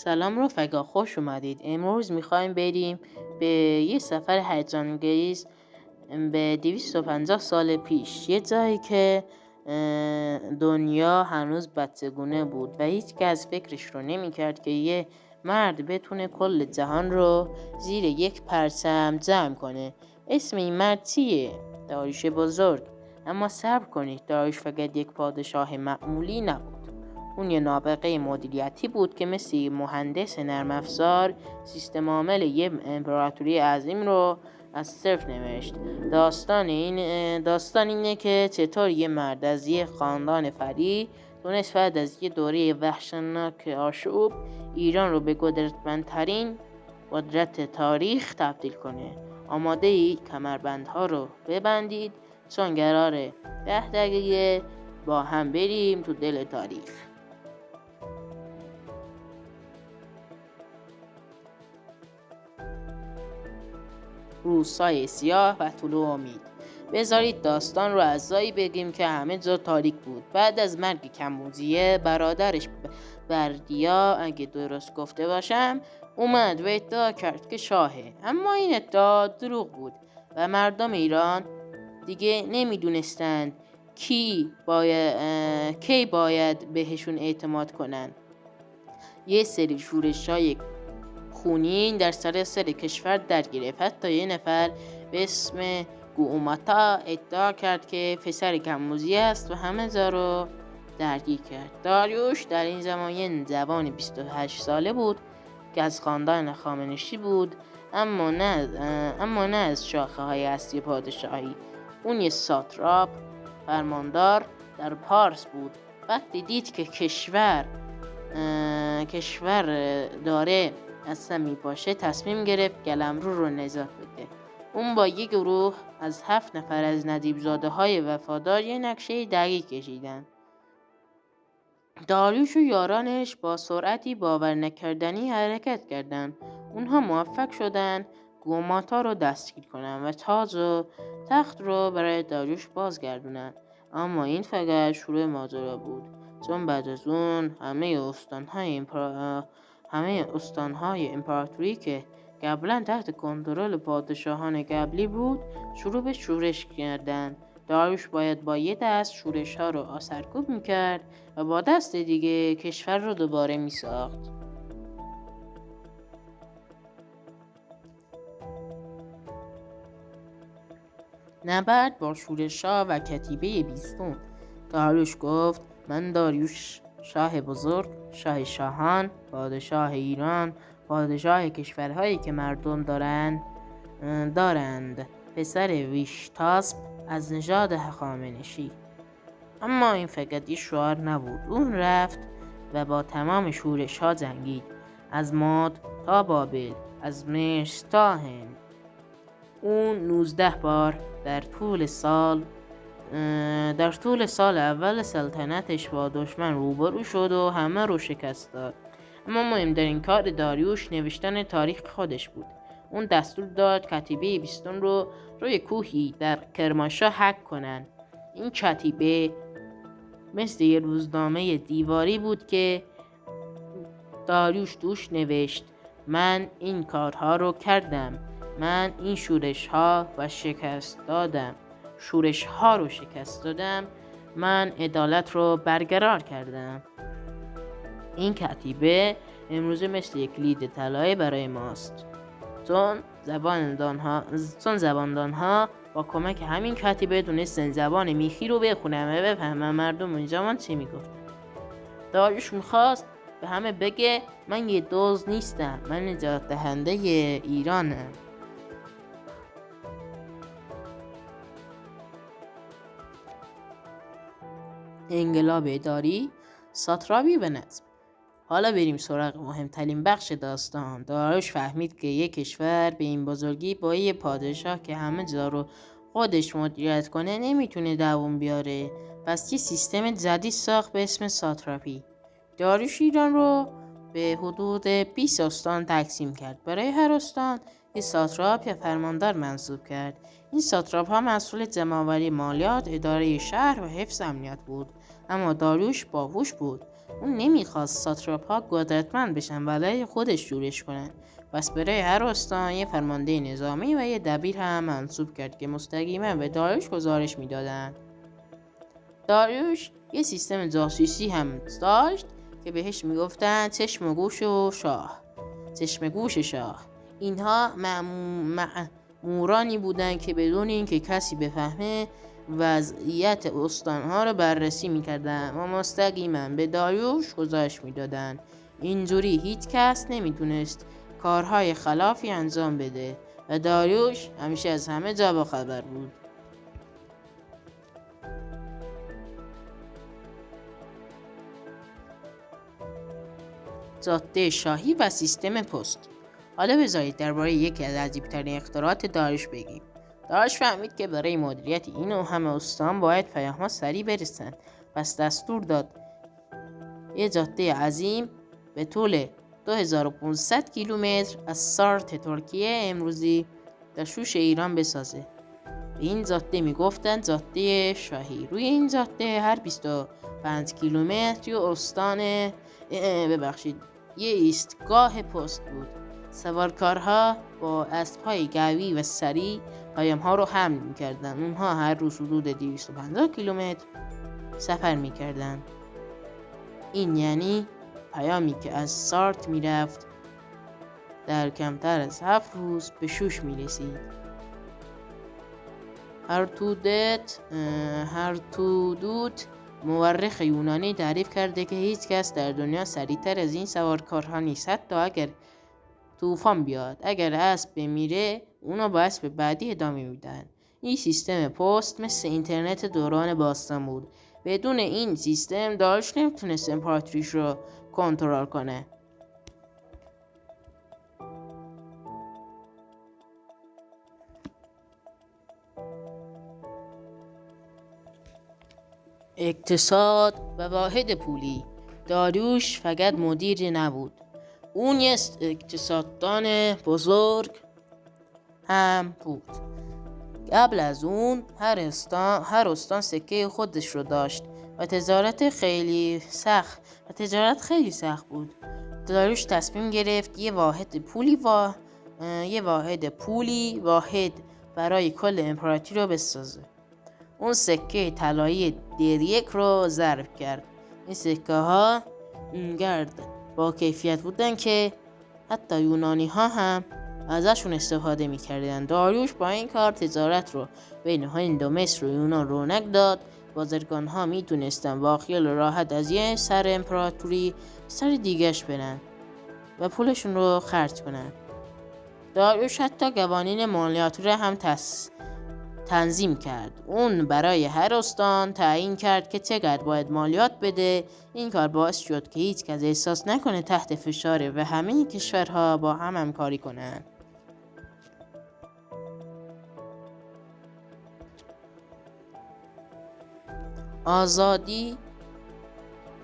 سلام رفقا، خوش اومدید. امروز میخوایم بریم به یه سفر هیجان‌انگیز به 250 سال پیش، یه جایی که دنیا هنوز بچگونه بود و هیچ کس فکرش رو نمیکرد که یه مرد بتونه کل جهان رو زیر یک پرچم جمع کنه. اسم این مرد چیه؟ داریوش بزرگ. اما صبر کنید، داریوش فقط یک پادشاه معمولی نبود. اون یه نابغه مدیریتی بود که مثل مهندس نرم افزار سیستم عامل یه امپراتوری عظیم رو از صفر نوشت. داستان اینه که چطور یه مرد از یه خاندان فقیر تونست بعد از یه دوره وحشتناک آشوب ایران رو به قدرتمندترین قدرت تاریخ تبدیل کنه. آماده ای؟ کمربندها رو ببندید چون قراره 10 دقیقه با هم بریم تو دل تاریخ. روزهای سیاه و طلوع امید. بذارید داستان رو از جایی بگیم که همه جا تاریک بود. بعد از مرگ کموزیه برادرش بردیا، اگه درست گفته باشم، اومد و ادعا کرد که شاهه. اما این ادعا دروغ بود و مردم ایران دیگه نمیدونستند کی باید بهشون اعتماد کنن. یه سری شورش‌های خونین در سراسر کشور در گرفت. حتی یه نفر به اسم گوماتا ادعا کرد که پسر کموزی است و همه جا رو درگیر کرد. داریوش در این زمان یه جوان 28 ساله بود که از خاندان هخامنشی بود، اما نه از شاخه های اصلی پادشاهی. اون یه ساتراپ فرماندار در پارس بود. وقتی دید که کشور داره اصلا میپاشه، تصمیم گرفت قلمرو رو نجات بده. اون با یک گروه از 7 نفر از ندیبزاده های وفادار یه نقشه دقیق کشیدن. داریوش و یارانش با سرعتی باور نکردنی حرکت کردند. اونها موفق شدن گوماتا رو دستگیر کنن و تاج و تخت رو برای داریوش بازگردونن. اما این فقط شروع ماجرا بود، چون بعد از اون همه استانهای امپراتوری که قبلا تحت کنترل پادشاهان قبلی بود شروع به شورش کردن. داریوش باید با یه دست شورش ها رو آسرکوب میکرد و با دست دیگه کشور رو دوباره میساخت. نبرد با شورش ها و کتیبه بیستون. داریوش گفت: من داریوش، شاه بزرگ، شاه شاهان، پادشاه ایران، پادشاه کشورهایی که مردم دارند، پسر ویشتاسپ از نژاد هخامنشی. اما این فقط یه شعار نبود. اون رفت و با تمام شورش ها جنگید، از ماد تا بابل، از مصر تا هند. اون 19 بار در طول سال اول سلطنتش با دشمن روبرو شد و همه رو شکست داد. اما مهمترین کار داریوش نوشتن تاریخ خودش بود. اون دستور داد کتیبه بیستون رو روی کوهی در کرمانشاه حک کنن. این کتیبه مثل یه روزنامه دیواری بود که داریوش توش نوشت: من این کارها رو کردم، من این شورش ها رو شکست دادم، من عدالت رو برقرار کردم. این کتیبه امروزه مثل یک کلید طلایی برای ماست، چون زباندانها با کمک همین کتیبه دونستن زبان میخی رو بخونن و بفهمن مردم اون زمان چی میگفتن. داریوش میخواست به همه بگه: من یه دزد نیستم، من نجات دهنده ایرانم. انقلاب اداری، ساتراپی و نظم. حالا بریم سراغ مهمترین بخش داستان. داریوش فهمید که یک کشور به این بزرگی با یه پادشاه که همه جا رو خودش مدیریت کنه نمیتونه دوام بیاره. پس یه سیستم جدید ساخت به اسم ساتراپی. داریوش ایران رو به حدود 20 استان تقسیم کرد. برای هر استان یه ساتراپ یا فرماندار منصوب کرد. این ساتراپ ها مسئول جمع‌آوری مالیات، اداره شهر و حفظ امنیت بود. اما داریوش باهوش بود اون نمیخواست ساتراپ‌ها قدرتمند بشن ولی خودش جورش کنن. پس برای هر استان یه فرمانده نظامی و یه دبیر هم منصوب کرد که مستقیما به داریوش گزارش میدادن. داریوش یه سیستم جاسوسی هم داشت که بهش میگفتن چشم و گوش شاه. اینها مامورانی بودن که بدون اینکه کسی بفهمه وضعیت استانها رو بررسی میکردن و مستقیما به داریوش گزارش میدادن. اینجوری هیچ کس نمیتونست کارهای خلافی انجام بده و داریوش همیشه از همه جا با خبر بود. جاده شاهی و سیستم پست. حالا بذارید درباره یکی از عجیب‌ترین اختراعات داریوش بگیم. داریوش فهمید که برای مدیریت این و همه استان باید پیام‌ها سریع برسن. پس دستور داد یه جاده عظیم به طول 2500 کیلومتر از سارت ترکیه امروزی در شوش ایران بسازه. به این جاده میگفتن جاده شاهی. روی این جاده هر 25 کیلومتر یه ایستگاه پست بود. سوارکارها با اسب‌های قوی و سریع پیام‌ها رو حمل می‌کردن. اونها هر روز حدود 250 کیلومتر سفر می‌کردن. این یعنی پیامی که از سارت میرفت در کمتر از 7 روز به شوش میرسید. هرتودوت مورخ یونانی تعریف کرده که هیچ کس در دنیا سریعتر از این سوارکارها نیست. حتی اگر طوفان بیاد، اگر اسب بمیره، اونا با اسب بعدی ادامه میدن. این سیستم پست مثل اینترنت دوران باستان بود. بدون این سیستم داریوش نمیتونست امپراتوریش رو کنترل کنه. اقتصاد و واحد پولی. داریوش فقط مدیر نبود، اون یه اقتصاددان بزرگ هم بود. قبل از اون هر استان سکه خودش رو داشت و تجارت خیلی سخت بود. داریوش تصمیم گرفت یه واحد پولی واحد برای کل امپراتوری رو بسازه. اون سکه طلایی دریک رو ضرب کرد. این سکه ها اونقدر با کیفیت بودن که حتی یونانی ها هم ازشون استفاده میکردن. داریوش با این کار تجارت رو بین هند و مصر و یونان رونق داد. بازرگان ها میتونستن با خیال راحت از یه سر امپراتوری سر دیگهش برن و پولشون رو خرج کنن. داریوش حتی قوانین مالیات رو هم تنظیم کرد. اون برای هر استان تعیین کرد که چقدر باید مالیات بده. این کار باعث شد که هیچ کس احساس نکنه تحت فشاره و همه کشورها با هم همکاری کنن. آزادی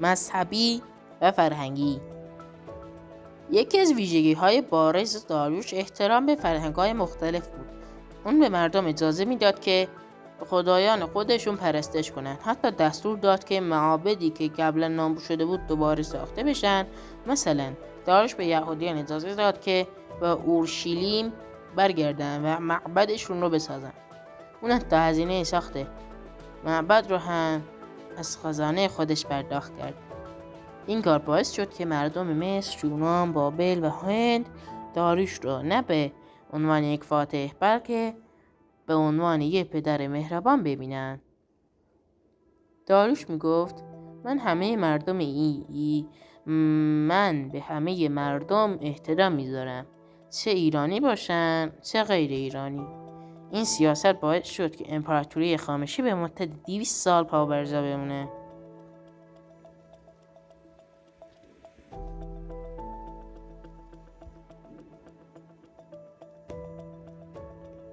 مذهبی و فرهنگی. یکی از ویژگی‌های بارز داریوش احترام به فرهنگ‌های مختلف بود. اون به مردم اجازه میداد که به خدایان خودشون پرستش کنن. حتی دستور داد که معابدی که قبلا نابود شده بود دوباره ساخته بشن. مثلا داریوش به یهودیان اجازه داد که به اورشلیم برگردن و معبدشون رو بسازن. اون حتی هزینه ساخت معبد رو هم از خزانه خودش پرداخت کرد. این کار باعث شد که مردم مصر، یونان، بابل و هند داریوش رو نه به عنوان یک فاتح بلکه به عنوان یک پدر مهربان ببینن. داریوش میگفت من به همه مردم احترام میذارم، چه ایرانی باشن چه غیر ایرانی. این سیاست باعث شد که امپراتوری هخامنشی به مدت 200 سال پابرجا بمونه.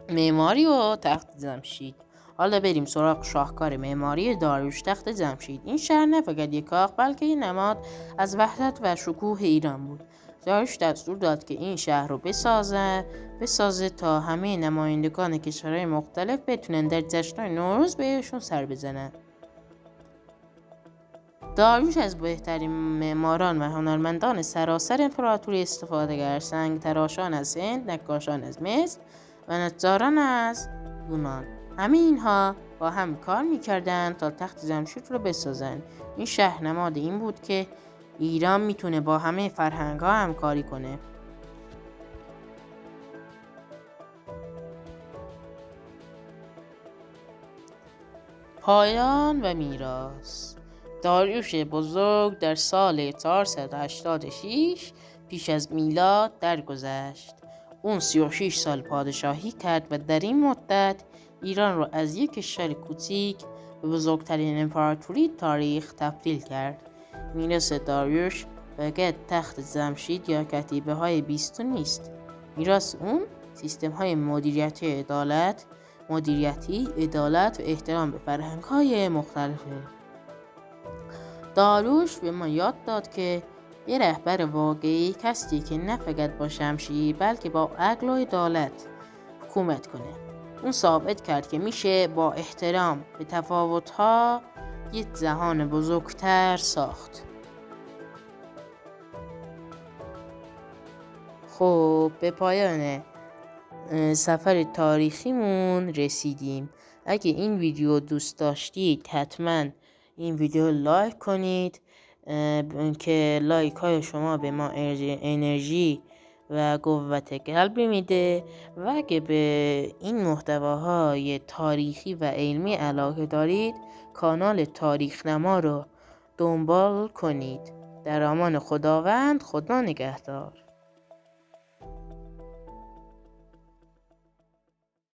معماری و تخت جمشید. حالا بریم سراغ شاهکار معماری داریوش، تخت جمشید. این شهر نه فقط یک کاخ بلکه یک نماد از وحدت و شکوه ایران بود. داریوش دستور داد که این شهر رو بسازه تا همه نمایندگان کشورهای مختلف بتونن در جشن‌های نوروز بهشون سر بزنن. داریوش از بهترین معماران و هنرمندان سراسر امپراتوری استفاده کرد. سنگ تراشان از هند، نقاشان از مصر و نجاران از یونان، همه اینها با هم کار میکردن تا تخت جمشید رو بسازن. این شهر نماد این بود که ایران میتونه با همه فرهنگ ها همکاری کنه. پایان و میراث. داریوش بزرگ در سال 486 پیش از میلاد درگذشت. اون 36 سال پادشاهی کرد و در این مدت ایران را از یک کشور کوچیک به بزرگترین امپراتوری تاریخ تبدیل کرد. میراث داریوش فقط تخت جمشید یا کتیبه های بیستون نیست. میراث اون سیستم های مدیریتی، عدالت و احترام به فرهنگ های مختلفه. داریوش به ما یاد داد که یه رهبر واقعی کسی که نه فقط با شمشیر بلکه با عقل و عدالت حکومت کنه. اون ثابت کرد که میشه با احترام به تفاوت‌ها یک جهان بزرگتر ساخت. خب به پایان سفر تاریخیمون رسیدیم. اگه این ویدیو دوست داشتید حتما این ویدیو لایک کنید که لایک های شما به ما انرژی و قوت قلبی میده و اگه به این محتواهای تاریخی و علمی علاقه دارید کانال تاریخ نما رو دنبال کنید. در امان خداوند، خدا نگهدار.